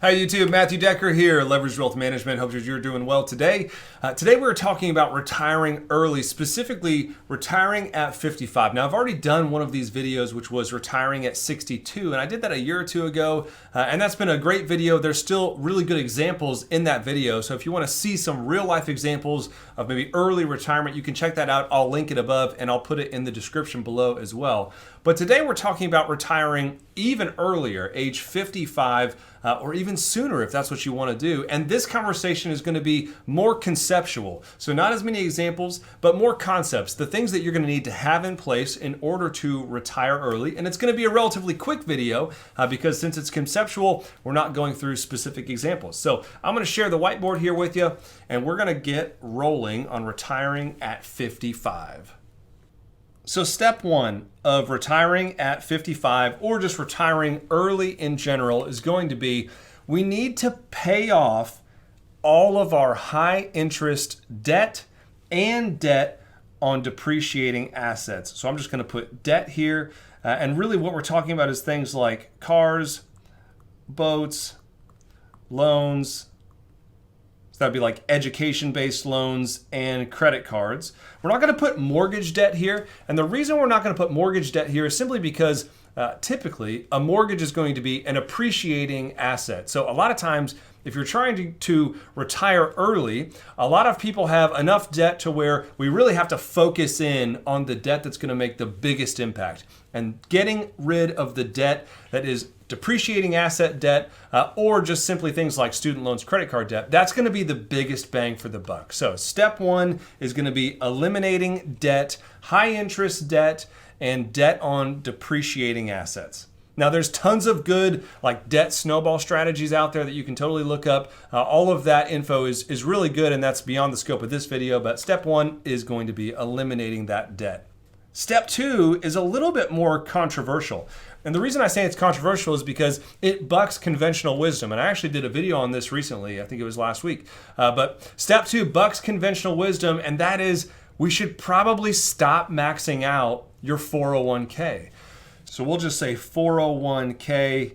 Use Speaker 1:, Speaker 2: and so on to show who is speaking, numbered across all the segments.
Speaker 1: Hi YouTube, Matthew Decker here, Leveraged Wealth Management. Hope you're doing well today. Today we're talking about retiring early, specifically retiring at 55. Now I've already done one of these videos which was retiring at 62, and I did that a year or two ago, and that's been a great video. There's still really good examples in that video, so if you want to see some real life examples of maybe early retirement, you can check that out. I'll link it above and I'll put it in the description below as well. But today we're talking about retiring even earlier, age 55, or even sooner if that's what you want to do. And this conversation is going to be more conceptual. So not as many examples, but more concepts, the things that you're going to need to have in place in order to retire early. And it's going to be a relatively quick video because since it's conceptual, we're not going through specific examples. So I'm going to share the whiteboard here with you, and we're going to get rolling on retiring at 55. So step one of retiring at 55, or just retiring early in general, is going to be we need to pay off all of our high interest debt and debt on depreciating assets. So I'm just going to put debt here. And really what we're talking about is things like cars, boats, loans. So that'd be like education-based loans and credit cards. We're not going to put mortgage debt here. And the reason we're not going to put mortgage debt here is simply because typically a mortgage is going to be an appreciating asset. So a lot of times, if you're trying to retire early, a lot of people have enough debt to where we really have to focus in on the debt that's going to make the biggest impact. And getting rid of the debt that is depreciating asset debt, or just simply things like student loans, credit card debt, that's going to be the biggest bang for the buck. So step one is going to be eliminating debt, high interest debt, and debt on depreciating assets. Now there's tons of good like debt snowball strategies out there that you can totally look up. All of that info is really good, and that's beyond the scope of this video, but step one is going to be eliminating that debt. Step two is a little bit more controversial. And the reason I say it's controversial is because it bucks conventional wisdom. And I actually did a video on this recently. I think it was last week. But step two bucks conventional wisdom, and that is we should probably stop maxing out your 401k. So we'll just say 401k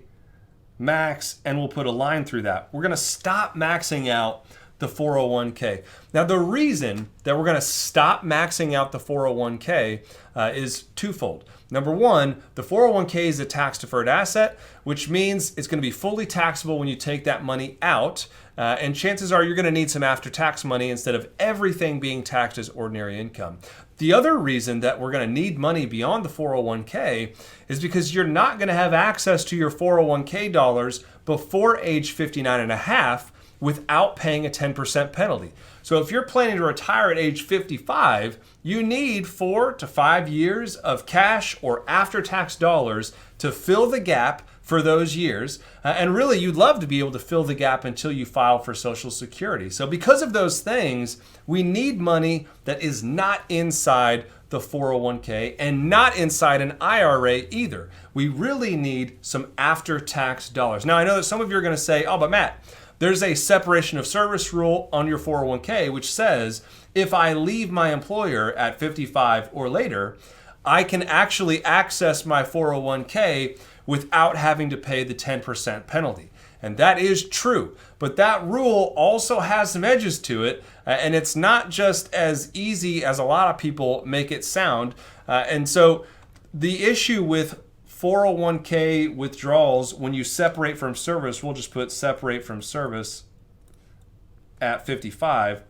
Speaker 1: max, and we'll put a line through that. We're going to stop maxing out the 401k. Now, the reason that we're going to stop maxing out the 401k is twofold. Number one, the 401k is a tax-deferred asset, which means it's going to be fully taxable when you take that money out. And chances are you're going to need some after-tax money instead of everything being taxed as ordinary income. The other reason that we're going to need money beyond the 401k is because you're not going to have access to your 401k dollars before age 59 and a half without paying a 10% penalty. So if you're planning to retire at age 55, you need 4 to 5 years of cash or after-tax dollars to fill the gap for those years. And really, you'd love to be able to fill the gap until you file for Social Security. So because of those things, we need money that is not inside the 401k and not inside an IRA either. We really need some after-tax dollars. Now, I know that some of you are going to say, oh, but Matt, there's a separation of service rule on your 401k, which says if I leave my employer at 55 or later, I can actually access my 401k without having to pay the 10% penalty. And that is true. But that rule also has some edges to it. And it's not just as easy as a lot of people make it sound. And so the issue with 401k withdrawals when you separate from service, we'll just put separate from service at 55.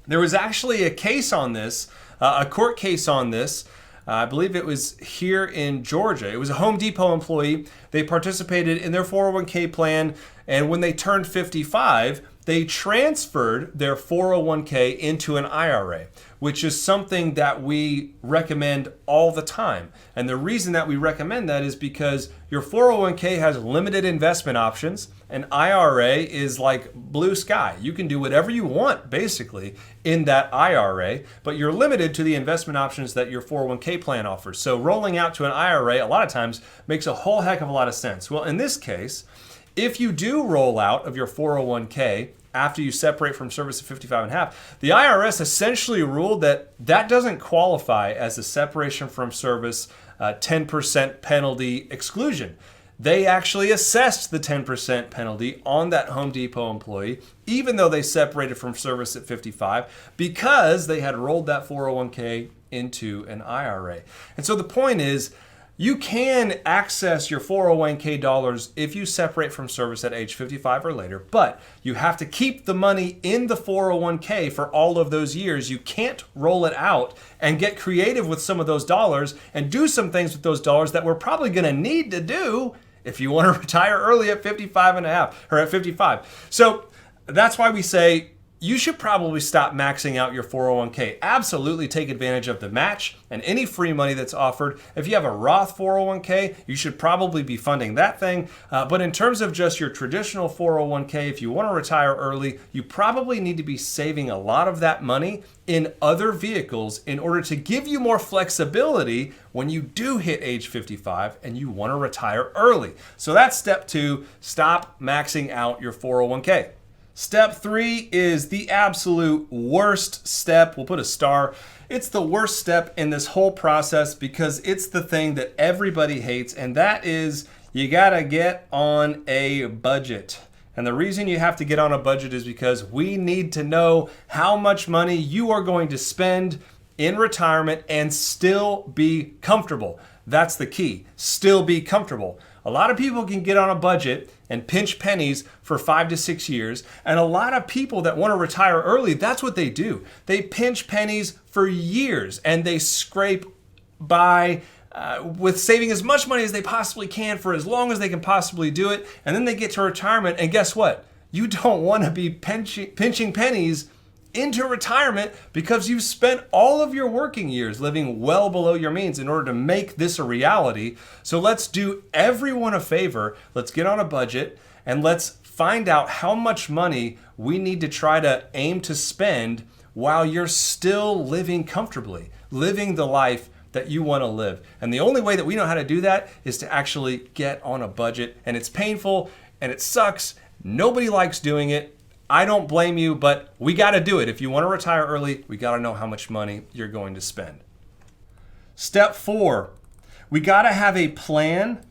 Speaker 1: There was actually a case on this, a court case on this. I believe it was here in Georgia. It was a Home Depot employee. They participated in their 401k plan, and when they turned 55, they transferred their 401k into an IRA, which is something that we recommend all the time. And the reason that we recommend that is because your 401k has limited investment options. An IRA is like blue sky. You can do whatever you want, basically, in that IRA, but you're limited to the investment options that your 401k plan offers. So rolling out to an IRA, a lot of times, makes a whole heck of a lot of sense. Well, in this case, if you do roll out of your 401k after you separate from service at 55 and a half, the IRS essentially ruled that that doesn't qualify as a separation from service 10% penalty exclusion. they actually assessed the 10% penalty on that Home Depot employee, even though they separated from service at 55, because they had rolled that 401k into an IRA. And so the point is, you can access your 401k dollars if you separate from service at age 55 or later, but you have to keep the money in the 401k for all of those years. You can't roll it out and get creative with some of those dollars and do some things with those dollars that we're probably going to need to do if you want to retire early at 55 and a half or at 55. So that's why we say you should probably stop maxing out your 401k. Absolutely take advantage of the match and any free money that's offered. If you have a Roth 401k, you should probably be funding that thing. But in terms of just your traditional 401k, if you want to retire early, you probably need to be saving a lot of that money in other vehicles in order to give you more flexibility when you do hit age 55 and you want to retire early. So that's step 2, stop maxing out your 401k. Step 3 is the absolute worst step. We'll put a star. It's the worst step in this whole process because it's the thing that everybody hates, and that is you gotta get on a budget. And the reason you have to get on a budget is because we need to know how much money you are going to spend in retirement and still be comfortable. That's the key. Still be comfortable. A lot of people can get on a budget and pinch pennies for 5 to 6 years. And a lot of people that want to retire early, that's what they do. They pinch pennies for years and they scrape by with saving as much money as they possibly can for as long as they can possibly do it. And then they get to retirement, and guess what? You don't want to be pinching pennies into retirement because you've spent all of your working years living well below your means in order to make this a reality. So let's do everyone a favor. Let's get on a budget and let's find out how much money we need to try to aim to spend while you're still living comfortably, living the life that you want to live. And the only way that we know how to do that is to actually get on a budget. And it's painful and it sucks. Nobody likes doing it. I don't blame you, but we got to do it. If you want to retire early, we got to know how much money you're going to spend. Step 4, we got to have a plan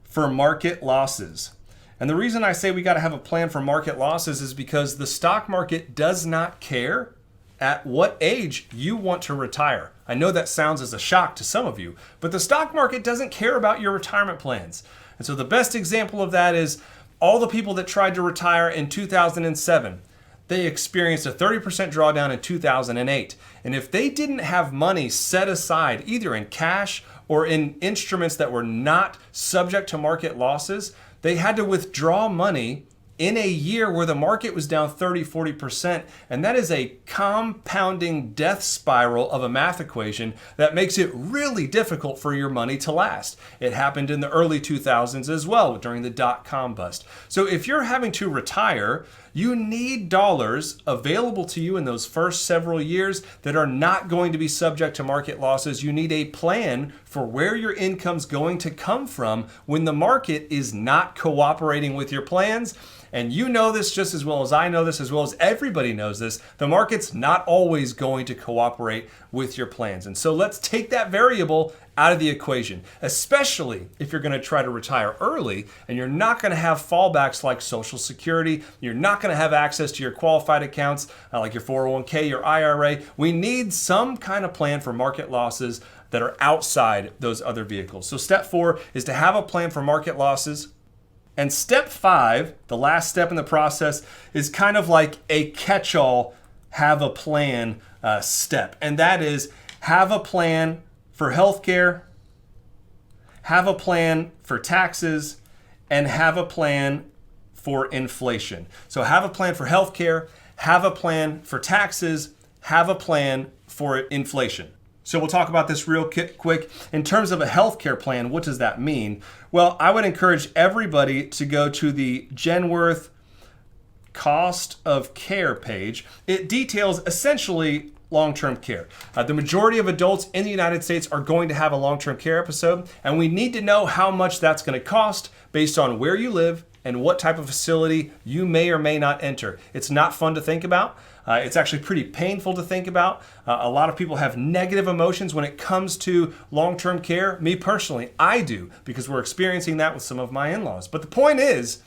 Speaker 1: for market losses. And the reason I say we got to have a plan for market losses is because the stock market does not care at what age you want to retire. I know that sounds as a shock to some of you, but the stock market doesn't care about your retirement plans. And so the best example of that is all the people that tried to retire in 2007, they experienced a 30% drawdown in 2008. And if they didn't have money set aside, either in cash or in instruments that were not subject to market losses, they had to withdraw money in a year where the market was down 30-40%. And that is a compounding death spiral of a math equation that makes it really difficult for your money to last. It happened in the early 2000s as well during the dot-com bust. So if you're having to retire, you need dollars available to you in those first several years that are not going to be subject to market losses. You need a plan for where your income's going to come from when the market is not cooperating with your plans. And you know this just as well as I know this, as well as everybody knows this. The market's not always going to cooperate with your plans. And so let's take that variable out of the equation, especially if you're going to try to retire early and you're not going to have fallbacks like Social Security. You're not going to have access to your qualified accounts like your 401k, your IRA. We need some kind of plan for market losses that are outside those other vehicles. So step 4 is to have a plan for market losses. And step 5, the last step in the process, is kind of like a catch-all, have a plan step. And that is have a plan for healthcare, have a plan for taxes, and have a plan for inflation. So have a plan for healthcare, have a plan for taxes, have a plan for inflation. So we'll talk about this real quick. In terms of a healthcare plan, what does that mean? Well, I would encourage everybody to go to the Genworth Cost of Care page. It details essentially long-term care. The majority of adults in the United States are going to have a long-term care episode, and we need to know how much that's going to cost based on where you live and what type of facility you may or may not enter. It's not fun to think about. It's actually pretty painful to think about. A lot of people have negative emotions when it comes to long-term care. Me personally, I do, because we're experiencing that with some of my in-laws. But the point is,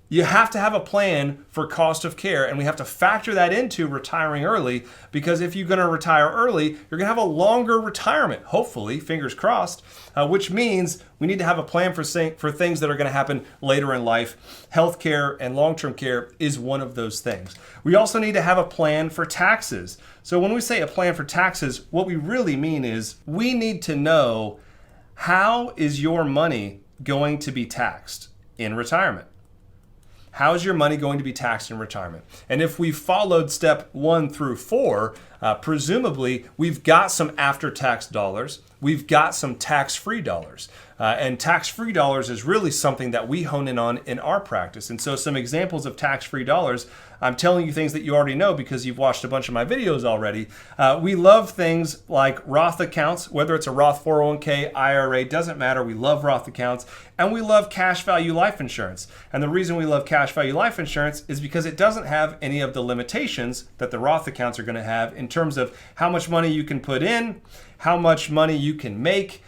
Speaker 1: you have to have a plan for cost of care, and we have to factor that into retiring early, because if you're going to retire early, you're going to have a longer retirement, hopefully, fingers crossed, which means we need to have a plan for things that are going to happen later in life. Healthcare and long-term care is one of those things. We also need to have a plan for taxes. So when we say a plan for taxes, what we really mean is we need to know, how is your money going to be taxed in retirement? How is your money going to be taxed in retirement? And if we followed step 1 through 4, presumably we've got some after-tax dollars. We've got some tax-free dollars. And tax-free dollars is really something that we hone in on in our practice. And so some examples of tax-free dollars, I'm telling you things that you already know because you've watched a bunch of my videos already. We love things like Roth accounts, whether it's a Roth 401k, IRA, doesn't matter. We love Roth accounts. And we love cash value life insurance. And the reason we love cash value life insurance is because it doesn't have any of the limitations that the Roth accounts are going to have in terms of how much money you can put in, how much money you can make,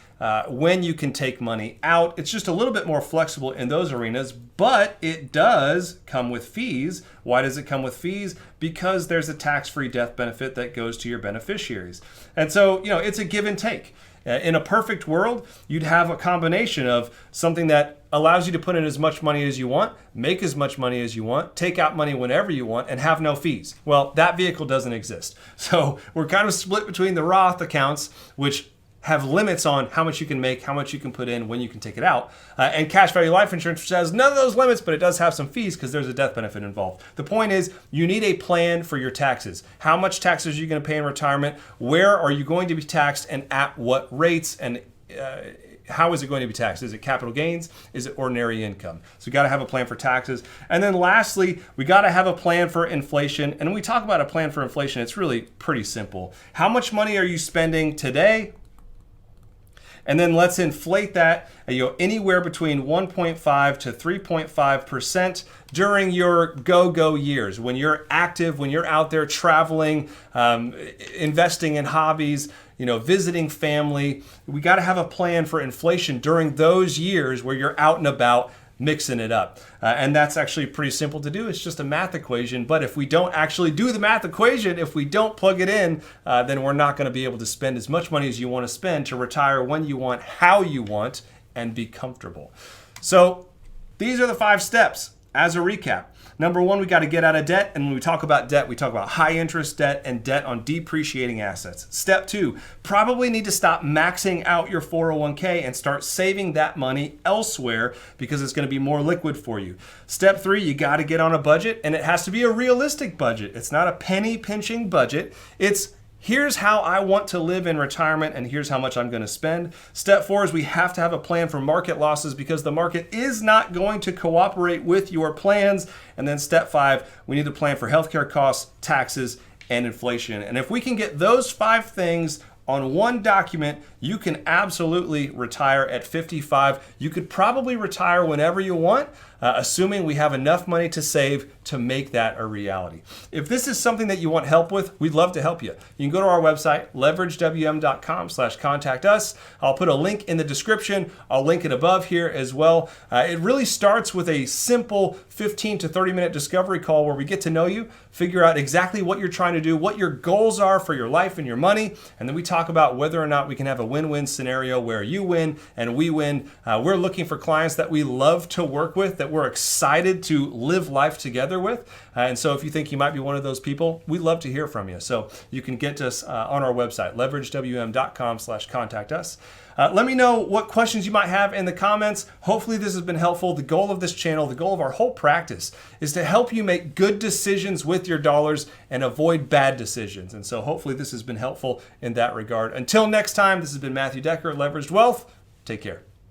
Speaker 1: when you can take money out. It's just a little bit more flexible in those arenas, but it does come with fees. Why does it come with fees? Because there's a tax-free death benefit that goes to your beneficiaries. And so, it's a give and take. In a perfect world, you'd have a combination of something that allows you to put in as much money as you want, make as much money as you want, take out money whenever you want, and have no fees. Well, that vehicle doesn't exist. So we're kind of split between the Roth accounts, which have limits on how much you can make, how much you can put in, when you can take it out, and cash value life insurance, which has none of those limits, but it does have some fees because there's a death benefit involved. The point is, you need a plan for your taxes. How much taxes are you going to pay in retirement? Where are you going to be taxed, and at what rates? And how is it going to be taxed? Is it capital gains? Is it ordinary income? So we got to have a plan for taxes. And then lastly, we got to have a plan for inflation. And when we talk about a plan for inflation, it's really pretty simple. How much money are you spending today? And then let's inflate that anywhere between 1.5 to 3.5% during your go-go years, when you're active, when you're out there traveling, investing in hobbies, visiting family. We got to have a plan for inflation during those years where you're out and about mixing it up. And that's actually pretty simple to do. It's just a math equation. But if we don't actually do the math equation, if we don't plug it in, then we're not going to be able to spend as much money as you want to spend to retire when you want, how you want, and be comfortable. So these are the 5 steps as a recap. Number 1, we got to get out of debt. And when we talk about debt, we talk about high interest debt and debt on depreciating assets. Step 2, probably need to stop maxing out your 401k and start saving that money elsewhere because it's going to be more liquid for you. Step 3, you got to get on a budget, and it has to be a realistic budget. It's not a penny pinching budget. It's here's how I want to live in retirement, and here's how much I'm going to spend. Step 4 is we have to have a plan for market losses because the market is not going to cooperate with your plans. And then step 5, we need to plan for healthcare costs, taxes, and inflation. And if we can get those 5 things on one document, you can absolutely retire at 55. You could probably retire whenever you want, assuming we have enough money to save to make that a reality. If this is something that you want help with, we'd love to help you. You can go to our website, leveragewm.com/contact us. I'll put a link in the description. I'll link it above here as well. It really starts with a simple 15 to 30 minute discovery call where we get to know you, figure out exactly what you're trying to do, what your goals are for your life and your money, and then we talk about whether or not we can have a win-win scenario where you win and we win. We're looking for clients that we love to work with, that we're excited to live life together with. And so if you think you might be one of those people, we'd love to hear from you. So you can get us on our website, leveragewm.com/contact us. Let me know what questions you might have in the comments. Hopefully this has been helpful. The goal of this channel, the goal of our whole practice is to help you make good decisions with your dollars and avoid bad decisions. And so hopefully this has been helpful in that regard. Until next time, this has been Matthew Decker, Leveraged Wealth. Take care.